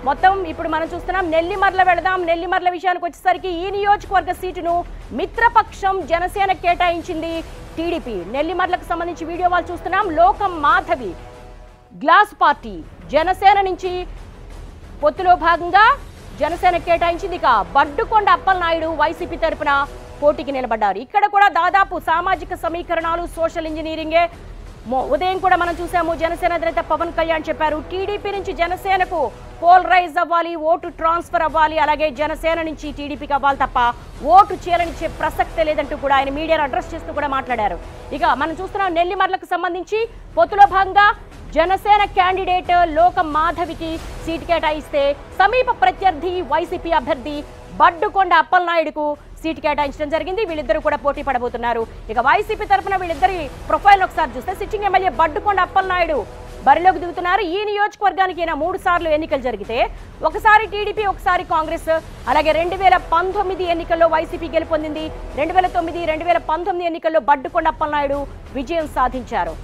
మొత్తం ఇప్పుడు మనం చూస్తున్నాం నెల్లిమర్ల వెళదాం. నెల్లిమర్ల విషయానికి వచ్చేసరికి ఈ నియోజకవర్గ సీటును మిత్రపక్షం జనసేన కేటాయించింది టీడీపీ. నెల్లిమర్లకు సంబంధించి వీడియో వాళ్ళు చూస్తున్నాం. లోకం మాధవి గ్లాస్ పార్టీ జనసేన నుంచి పొత్తులో భాగంగా జనసేన కేటాయించింది. ఇక బడ్డుకొండ అప్పలనాయుడు వైసీపీ తరపున పోటీకి నిలబడ్డారు. ఇక్కడ కూడా దాదాపు సామాజిక సమీకరణాలు, సోషల్ ఇంజనీరింగే. ఉదయం కూడా మనం చూసాము, జనసేన అధినేత పవన్ కళ్యాణ్ చెప్పారు టీడీపీ నుంచి జనసేనకు పోలరైజ్ అవ్వాలి, ఓటు ట్రాన్స్ఫర్ అవ్వాలి, అలాగే జనసేన నుంచి టీడీపీకి అవ్వాలి తప్ప ఓటు చేయాలనిచ్చే ప్రసక్తే లేదంటూ కూడా ఆయన మీడియాను అడ్రస్ చేస్తూ కూడా మాట్లాడారు. ఇక మనం చూస్తున్నాం నెల్లిమర్లకు సంబంధించి పొత్తులో భాగంగా జనసేన క్యాండిడేట్ లోకం మాధవికి సీటు కేటాయిస్తే సమీప ప్రత్యర్థి వైసీపీ అభ్యర్థి బడ్డుకొండ అప్పలనాయుడుకు సీటు కేటాయించడం జరిగింది. వీళ్ళిద్దరూ కూడా పోటీ పడబోతున్నారు. ఇక వైసీపీ తరఫున వీళ్ళిద్దరి ప్రొఫైల్ ఒకసారి చూస్తే సిట్టింగ్ ఎమ్మెల్యే బడ్డుకొండ అప్పలనాయుడు బరిలోకి దిగుతున్నారు. ఈ నియోజకవర్గానికి ఈయన 3 సార్లు ఎన్నికలు జరిగితే ఒకసారి టీడీపీ, ఒకసారి కాంగ్రెస్, అలాగే 2019 ఎన్నికల్లో వైసీపీ గెలుపొందింది. 2009, 2019 ఎన్నికల్లో బడ్డుకొండ అప్పలనాయుడు విజయం సాధించారు.